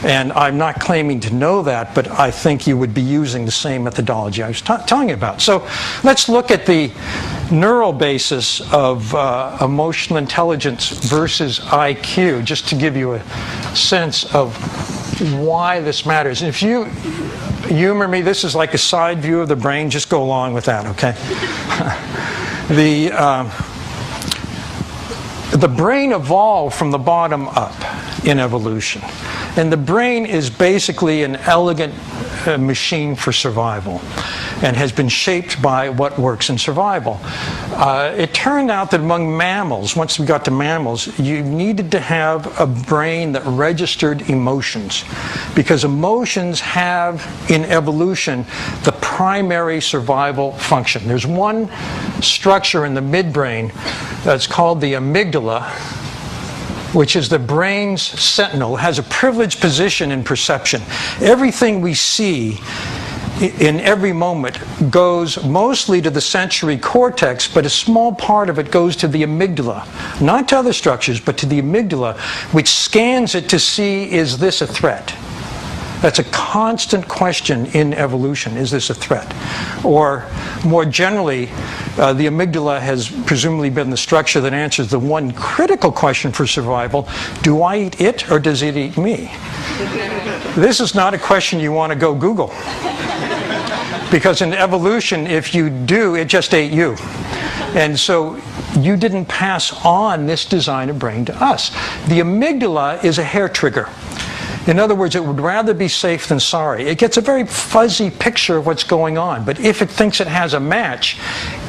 And I'm not claiming to know that, but I think you would be using the same methodology I was telling you about. So let's look at the neural basis of emotional intelligence versus IQ, just to give you a sense of why this matters. And if you humor me, this is like a side view of the brain. Just go along with that, okay? The brain evolved from the bottom up in evolution. And the brain is basically an elegant machine for survival and has been shaped by what works in survival. It turned out that among mammals, once we got to mammals, you needed to have a brain that registered emotions, because emotions have, in evolution, the primary survival function. There's one structure in the midbrain that's called the amygdala, which is the brain's sentinel, has a privileged position in perception. Everything we see in every moment goes mostly to the sensory cortex, but a small part of it goes to the amygdala. Not to other structures, but to the amygdala, which scans it to see, is this a threat? That's a constant question in evolution. Is this a threat? Or more generally, the amygdala has presumably been the structure that answers the one critical question for survival: do I eat it or does it eat me? This is not a question you want to go Google. Because in evolution, if you do, it just ate you. And so you didn't pass on this design of brain to us. The amygdala is a hair trigger. In other words, it would rather be safe than sorry. It gets a very fuzzy picture of what's going on. But if it thinks it has a match,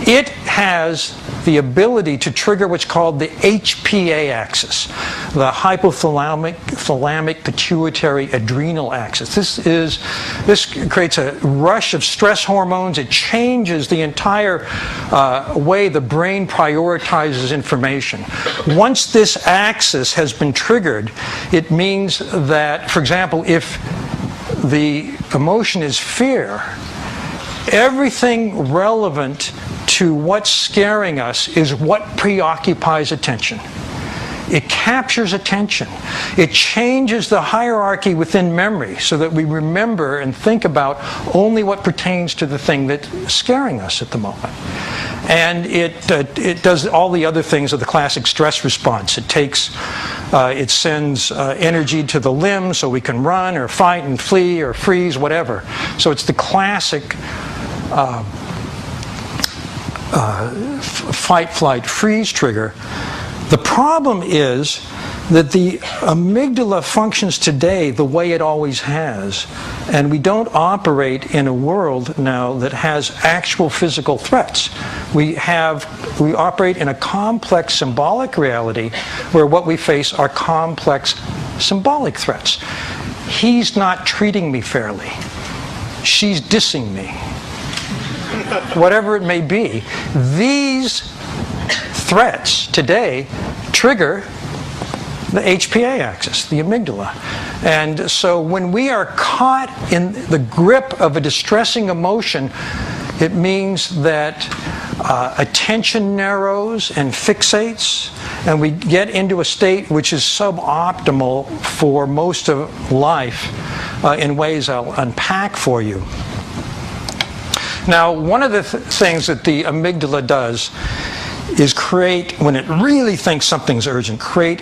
it has the ability to trigger what's called the HPA axis, the hypothalamic pituitary adrenal axis. This creates a rush of stress hormones. It changes the entire way the brain prioritizes information. Once this axis has been triggered, it means that, for example, if the emotion is fear, everything relevant to what's scaring us is what preoccupies attention. It captures attention. It changes the hierarchy within memory so that we remember and think about only what pertains to the thing that's scaring us at the moment. And it does all the other things of the classic stress response. It sends energy to the limbs so we can run or fight and flee or freeze, whatever. So it's the classic fight, flight, freeze trigger. The problem is that the amygdala functions today the way it always has, and we don't operate in a world now that has actual physical threats. We operate in a complex symbolic reality where what we face are complex symbolic threats. He's not treating me fairly. She's dissing me. Whatever it may be, these threats today trigger the HPA axis, the amygdala. And so when we are caught in the grip of a distressing emotion, it means that attention narrows and fixates, and we get into a state which is suboptimal for most of life in ways I'll unpack for you. Now, one of the things that the amygdala does is create, when it really thinks something's urgent, create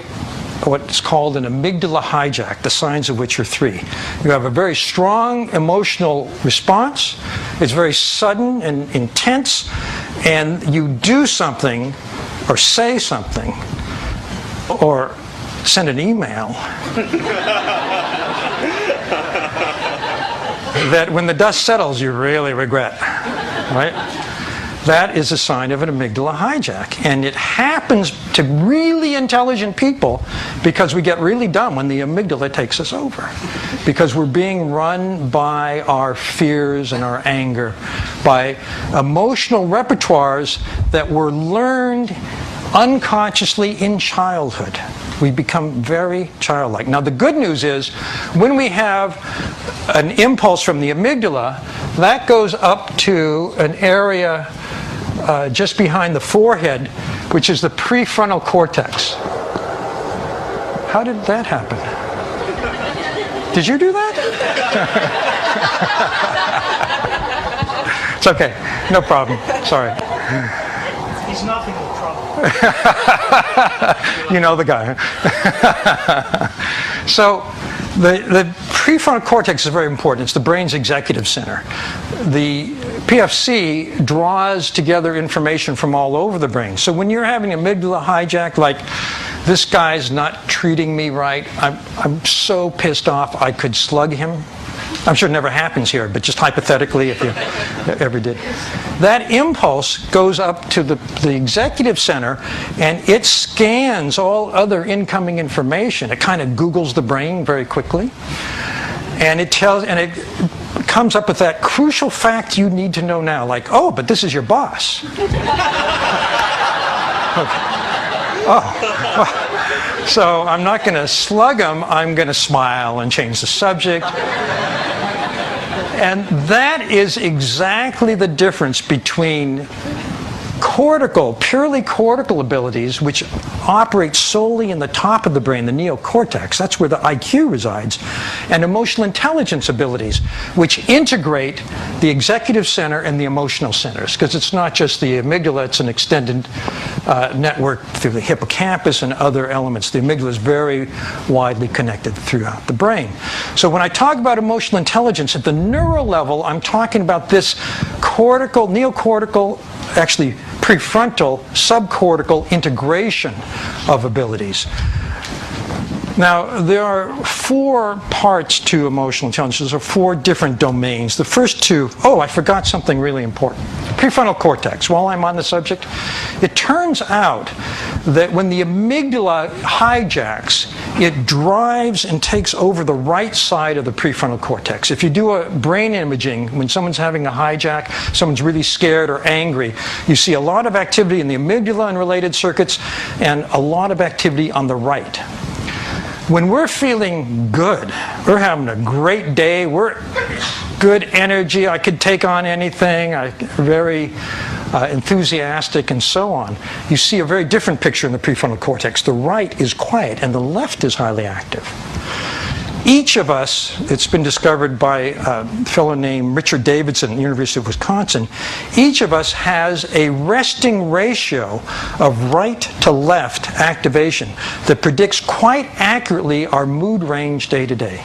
what's called an amygdala hijack, the signs of which are three. You have a very strong emotional response. It's very sudden and intense, and you do something or say something or send an email that when the dust settles you really regret, right? That is a sign of an amygdala hijack. And it happens to really intelligent people because we get really dumb when the amygdala takes us over. Because we're being run by our fears and our anger, by emotional repertoires that were learned unconsciously in childhood. We become very childlike. Now the good news is, when we have an impulse from the amygdala, that goes up to an area just behind the forehead, which is the prefrontal cortex. How did that happen? Did you do that? It's okay. No problem. Sorry. He's nothing but trouble. You know the guy. So the prefrontal cortex is very important. It's the brain's executive center. The PFC draws together information from all over the brain. So when you're having amygdala hijack, like, this guy's not treating me right, I'm so pissed off I could slug him. I'm sure it never happens here, but just hypothetically, if you ever did. That impulse goes up to the executive center, and it scans all other incoming information. It kind of Googles the brain very quickly, and it comes up with that crucial fact you need to know now, like, oh, but this is your boss. Okay. Oh, so I'm not going to slug him, I'm going to smile and change the subject. And that is exactly the difference between purely cortical abilities, which operate solely in the top of the brain, the neocortex, that's where the IQ resides, and emotional intelligence abilities, which integrate the executive center and the emotional centers, because it's not just the amygdala, it's an extended network through the hippocampus and other elements. The amygdala is very widely connected throughout the brain. So when I talk about emotional intelligence at the neural level, I'm talking about this neocortical, actually prefrontal, subcortical integration of abilities. Now, there are 4 parts to emotional intelligence. There are 4 different domains. The first 2, I forgot something really important. Prefrontal cortex. While I'm on the subject, it turns out that when the amygdala hijacks, it drives and takes over the right side of the prefrontal cortex. If you do a brain imaging, when someone's having a hijack, someone's really scared or angry, you see a lot of activity in the amygdala and related circuits, and a lot of activity on the right. When we're feeling good, we're having a great day, we're good energy, I could take on anything, I'm very enthusiastic and so on, you see a very different picture in the prefrontal cortex. The right is quiet and the left is highly active. Each of us, it's been discovered by a fellow named Richard Davidson at the University of Wisconsin, each of us has a resting ratio of right to left activation that predicts quite accurately our mood range day to day.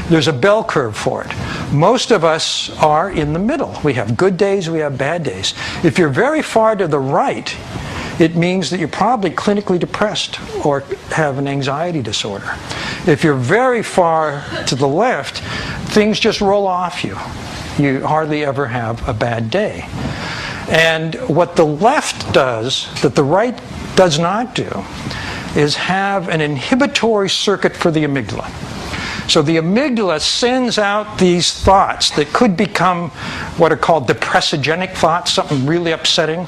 There's a bell curve for it. Most of us are in the middle. We have good days, we have bad days. If you're very far to the right, it means that you're probably clinically depressed or have an anxiety disorder. If you're very far to the left, things just roll off you. You hardly ever have a bad day. And what the left does, that the right does not do, is have an inhibitory circuit for the amygdala. So the amygdala sends out these thoughts that could become what are called depressogenic thoughts, something really upsetting,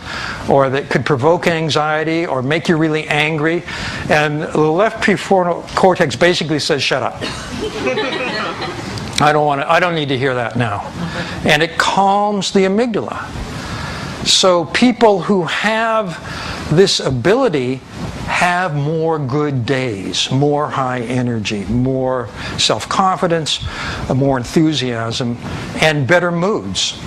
or that could provoke anxiety or make you really angry. And the left prefrontal cortex basically says, shut up. I don't need to hear that now. And it calms the amygdala. So people who have this ability have more good days, more high energy, more self-confidence, more enthusiasm, and better moods.